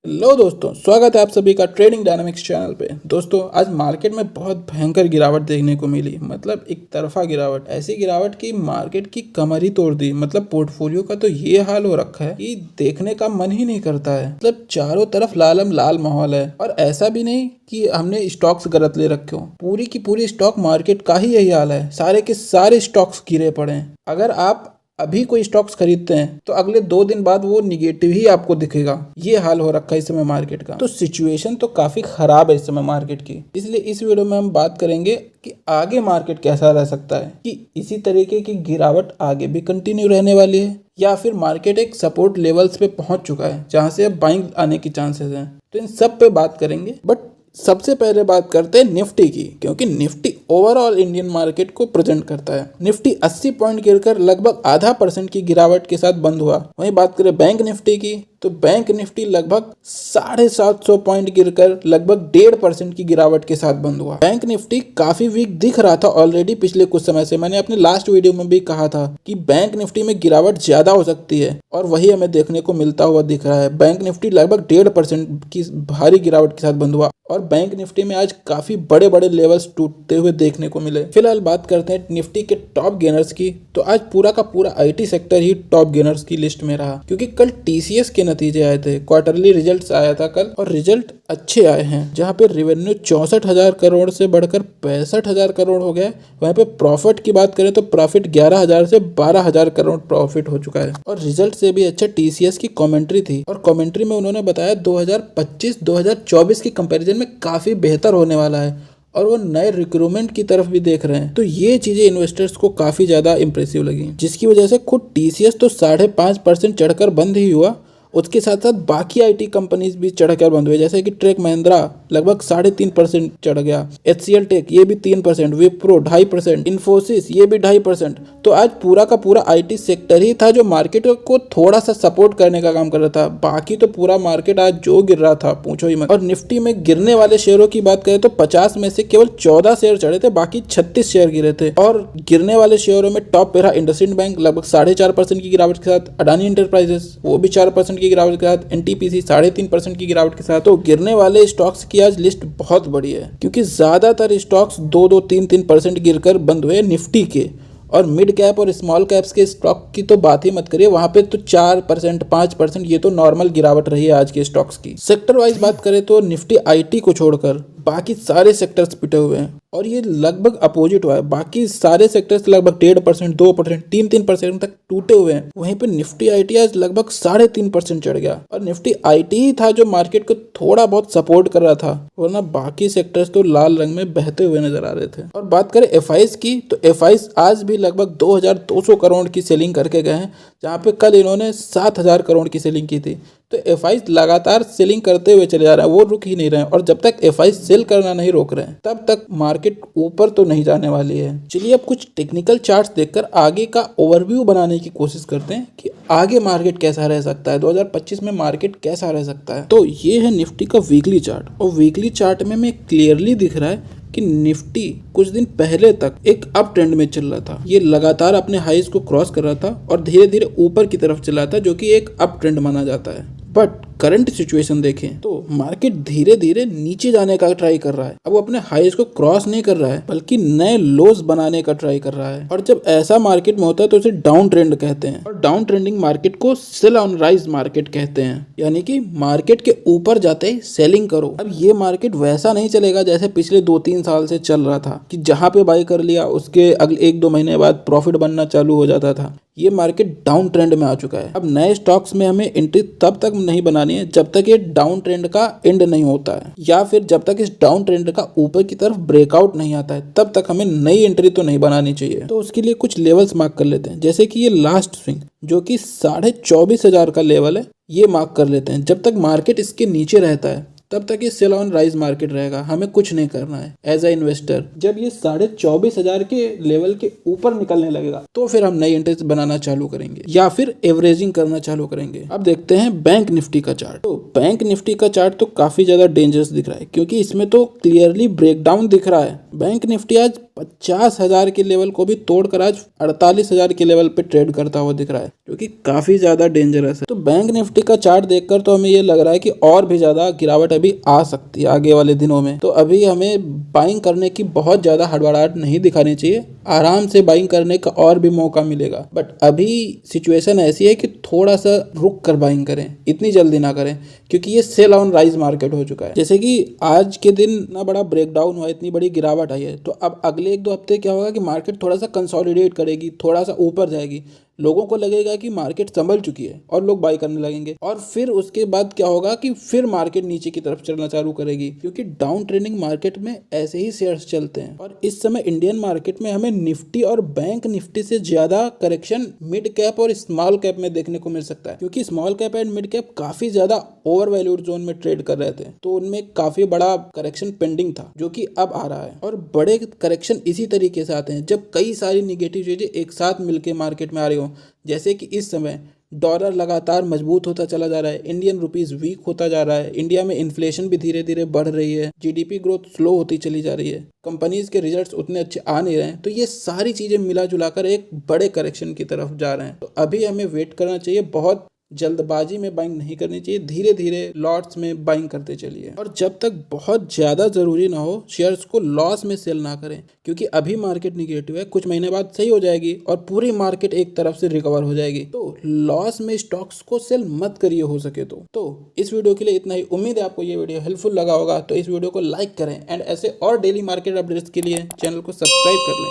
Hello दोस्तों, स्वागत है आप सभी का ट्रेडिंग डायनामिक्स चैनल पे। दोस्तों, आज मार्केट में बहुत भयंकर गिरावट देखने को मिली। मतलब एक तरफा गिरावट, ऐसी गिरावट की मार्केट की कमर ही तोड़ दी। मतलब पोर्टफोलियो का तो ये हाल हो रखा है कि देखने का मन ही नहीं करता है। मतलब चारों तरफ लालम लाल माहौल है। और ऐसा भी नहीं कि हमने स्टॉक्स गलत ले रखे हो, पूरी की पूरी स्टॉक मार्केट का ही यही हाल है। सारे के सारे स्टॉक्स गिरे पड़े हैं। अगर आप अभी कोई स्टॉक्स खरीदते हैं तो अगले 2 दिन बाद वो निगेटिव ही आपको दिखेगा। ये हाल हो रखा है इस समय मार्केट का। तो सिचुएशन तो काफी खराब है इस समय मार्केट की। इसलिए इस वीडियो में हम बात करेंगे कि आगे मार्केट कैसा रह सकता है, कि इसी तरीके की गिरावट आगे भी कंटिन्यू रहने वाली है या फिर मार्केट एक सपोर्ट लेवल्स पे पहुंच चुका है जहां से अब बाइंग आने की चांसेस हैं। तो इन सब पे बात करेंगे। बट सबसे पहले बात करते हैं निफ्टी की, क्योंकि निफ्टी ओवरऑल इंडियन मार्केट को प्रेजेंट करता है। निफ्टी 80 पॉइंट गिरकर लगभग ½ % की गिरावट के साथ बंद हुआ। वहीं बात करें बैंक निफ्टी की, तो बैंक निफ्टी लगभग 750 पॉइंट गिरकर लगभग 1.5% की गिरावट के साथ बंद हुआ। बैंक निफ्टी काफी वीक दिख रहा था ऑलरेडी पिछले कुछ समय से। मैंने अपने लास्ट वीडियो में भी कहा था कि बैंक निफ्टी में गिरावट ज्यादा हो सकती है, और वही हमें देखने को मिलता हुआ दिख रहा है। बैंक निफ्टी लगभग 1.5% की भारी गिरावट के साथ बंद हुआ, और बैंक निफ्टी में आज काफी बड़े बड़े लेवल्स टूटते हुए देखने को मिले। फिलहाल बात करते हैं निफ्टी के टॉप गेनर्स की, तो आज पूरा का पूरा IT sector he top gainers की लिस्ट में रहा, क्योंकि कल टीसीएस के नतीजे आए थे। क्वार्टरली रिजल्ट्स आया था कल, और रिजल्ट अच्छे आए हैं। जहां पे रेवेन्यू 64,000 करोड़ से बढ़कर 65,000 करोड़ हो गया। वहीं पे प्रॉफिट की बात करें तो प्रॉफिट 11,000 से 12,000 करोड़ प्रॉफिट हो चुका है। और रिजल्ट से भी अच्छा टीसीएस की कमेंट्री थी, और कमेंट्री में उन्होंने बताया 2025-2024 की कंपैरिजन में काफी बेहतर होने वाला है, और वो नए रिक्रूटमेंट की तरफ भी देख रहे हैं। तो ये चीजें इन्वेस्टर्स को काफी ज्यादा इंप्रेसिव लगी, जिसकी वजह से खुद टीसीएस तो 5.5% चढ़कर बंद ही हुआ। उसके साथ साथ बाकी आईटी कंपनीज भी चढ़कर बंद हुए, जैसे कि ट्रेक महिंद्रा लगभग 3.5% चढ़ गया, एचसीएल टेक ये भी 3%, विप्रो 2.5%, इन्फोसिस ये भी 2.5%। तो आज पूरा का पूरा आईटी सेक्टर ही था जो मार्केट को थोड़ा सा सपोर्ट करने का काम कर रहा था। बाकी तो पूरा मार्केट आज जो गिर रहा था पूछो ही मत। और निफ्टी में गिरने वाले शेयरों की बात करें तो 50 में से केवल 14 शेयर चढ़े थे, बाकी 36 शेयर गिरे थे। और गिरने वाले शेयरों में टॉप पे रहा इंडसइंड बैंक लगभग 4.5% की गिरावट के साथ, अडानी एंटरप्राइजेस वो भी 4% की गिरावट के साथ, एनटीपीसी 3.5% की गिरावट के साथ। तो गिरने वाले स्टॉक्स की आज लिस्ट बहुत बड़ी है, क्योंकि ज्यादातर स्टॉक्स 2-2, 3-3% गिरकर बंद हुए निफ्टी के। और मिड कैप और स्मॉल कैप्स के स्टॉक की तो बात ही मत करिए, वहां पे तो 4%, 5% ये तो नॉर्मल गिरावट रही है आज के स्टॉक्स की। सेक्टर वाइज बात करें तो निफ्टी आईटी को छोड़कर बाकी सारे सेक्टर्स पिटे हुए हैं, और ये लगभग अपोजिट हुआ है। बाकी सारे सेक्टर्स लगभग 1.5%, 2%, 3% तक टूटे हुए हैं। वहीं पे निफ्टी आईटी आज लगभग 3.5% चढ़ गया, और निफ्टी आईटी ही था जो मार्केट को थोड़ा बहुत सपोर्ट कर रहा था, वरना बाकी सेक्टर्स तो लाल रंग में बहते हुए नजर आ रहे थे। और बात करें एफआईज की, तो एफआईज आज भी लगभग 2,200 करोड़ की सेलिंग करके गए हैं, जहां पे कल इन्होंने 7,000 करोड़ की सेलिंग की थी। तो एफआईज लगातार सेलिंग करते हुए चले जा रहे हैं, वो रुक ही नहीं रहे हैं। और जब तक एफआईज सेल करना नहीं रोक रहे हैं, तब तक मार्केट ऊपर तो नहीं जाने वाली है। चलिए अब कुछ टेक्निकल चार्ट्स देखकर आगे का ओवरव्यू बनाने की कोशिश करते हैं कि आगे मार्केट कैसा रह सकता है, 2025 में मार्केट कैसा रह सकता है। तो ये है निफ्टी का वीकली चार्ट, और वीकली चार्ट में हमें क्लियरली दिख रहा है कि निफ्टी कुछ दिन पहले तक एक अप ट्रेंड में चल रहा था। ये लगातार अपने हाईज को क्रॉस कर रहा था और धीरे धीरे ऊपर की तरफ चला था, जो कि एक अप ट्रेंड माना जाता है। बट करंट सिचुएशन देखें तो मार्केट धीरे धीरे नीचे जाने का ट्राई कर रहा है। अब वो अपने हाईज को क्रॉस नहीं कर रहा है, बल्कि नए लोज बनाने का ट्राई कर रहा है। और जब ऐसा मार्केट में होता है तो उसे डाउन ट्रेंड कहते हैं, और डाउन ट्रेंडिंग मार्केट को सेल ऑन राइज मार्केट कहते हैं, यानी कि मार्केट के ऊपर जाते ही सेलिंग करो। अब ये मार्केट वैसा नहीं चलेगा जैसे पिछले 2-3 साल से चल रहा था, कि जहां पे बाई कर लिया उसके अगले 1-2 महीने बाद प्रॉफिट बनना चालू हो जाता था। ये मार्केट डाउन ट्रेंड में आ चुका है। अब नए स्टॉक्स में हमें एंट्री तब तक नहीं बनानी है जब तक ये डाउन ट्रेंड का एंड नहीं होता है, या फिर जब तक इस डाउन ट्रेंड का ऊपर की तरफ ब्रेकआउट नहीं आता है, तब तक हमें नई एंट्री तो नहीं बनानी चाहिए। तो उसके लिए कुछ लेवल्स मार्क कर लेते हैं, जैसे कि ये लास्ट स्विंग जो कि 24,500 का लेवल है, ये मार्क कर लेते हैं। जब तक मार्केट इसके नीचे रहता है तब तक ये सेल ऑन राइज मार्केट रहेगा, हमें कुछ नहीं करना है एज ए इन्वेस्टर। जब ये 24,500 के लेवल के ऊपर निकलने लगेगा तो फिर हम नई एंट्रीज बनाना चालू करेंगे, या फिर एवरेजिंग करना चालू करेंगे। अब देखते हैं बैंक निफ्टी का चार्ट। तो बैंक निफ्टी का चार्ट तो काफी ज्यादा डेंजरस दिख रहा है, क्योंकि इसमें तो क्लियरली ब्रेकडाउन दिख रहा है। बैंक निफ्टी आज 50,000 के लेवल को भी तोड़कर आज 48,000 के लेवल पे ट्रेड करता हुआ दिख रहा है, जो कि काफी ज्यादा डेंजरस है। तो बैंक निफ्टी का चार्ट देखकर तो हमें ये लग रहा है कि और भी ज्यादा गिरावट अभी आ सकती है आगे वाले दिनों में। तो अभी हमें बाइंग करने की बहुत ज्यादा हड़बड़ाहट नहीं दिखानी चाहिए, आराम से बाइंग करने का और भी मौका मिलेगा। बट अभी सिचुएशन ऐसी है कि थोड़ा सा रुक कर बाइंग करें, इतनी जल्दी ना करें, क्योंकि ये सेल ऑन राइज मार्केट हो चुका है। जैसे कि आज के दिन इतना बड़ा ब्रेकडाउन हुआ, इतनी बड़ी गिरावट आई है, तो अब अगले 1-2 हफ्ते क्या होगा कि मार्केट थोड़ा सा कंसोलिडेट करेगी, थोड़ा सा ऊपर जाएगी, लोगों को लगेगा कि मार्केट संभल चुकी है और लोग बाय करने लगेंगे। और फिर उसके बाद क्या होगा कि फिर मार्केट नीचे की तरफ चलना चालू करेगी, क्योंकि डाउन ट्रेंडिंग मार्केट में ऐसे ही शेयर्स चलते हैं। और इस समय इंडियन मार्केट में हमें निफ्टी और बैंक निफ्टी से ज्यादा करेक्शन मिड कैप और स्मॉल कैप में देखने को मिल सकता है, क्योंकि small cap and mid cap काफी ज्यादा ओवर वैल्यूड जोन में ट्रेड कर रहे थे, तो उनमें काफी बड़ा करेक्शन पेंडिंग था, जो कि अब आ रहा है। और बड़े करेक्शन इसी तरीके से आते हैं जब कई सारी निगेटिव चीजें एक साथ मिलकर मार्केट में आ रही हो। जैसे कि इस समय डॉलर लगातार मजबूत होता चला जा रहा है, इंडियन रुपीस वीक होता जा रहा है, इंडिया में इन्फ्लेशन भी धीरे धीरे बढ़ रही है, जीडीपी ग्रोथ स्लो होती चली जा रही है, कंपनीज के रिजल्ट्स उतने अच्छे आ नहीं रहे हैं। तो ये सारी चीजें मिला जुलाकर एक बड़े करेक्शन की तरफ जा रहे हैं। तो अभी हमें वेट करना चाहिए, बहुत जल्दबाजी में बाइंग नहीं करनी चाहिए, धीरे धीरे लॉट्स में बाइंग करते चलिए। और जब तक बहुत ज़्यादा ज़रूरी ना हो, शेयर्स को लॉस में सेल ना करें, क्योंकि अभी मार्केट निगेटिव है, कुछ महीने बाद सही हो जाएगी और पूरी मार्केट एक तरफ से रिकवर हो जाएगी। तो लॉस में स्टॉक्स को सेल मत करिए हो सके तो इस वीडियो के लिए इतना ही। उम्मीद है आपको ये वीडियो हेल्पफुल लगा होगा, तो इस वीडियो को लाइक करें एंड ऐसे और डेली मार्केट अपडेट्स के लिए चैनल को सब्सक्राइब कर लें।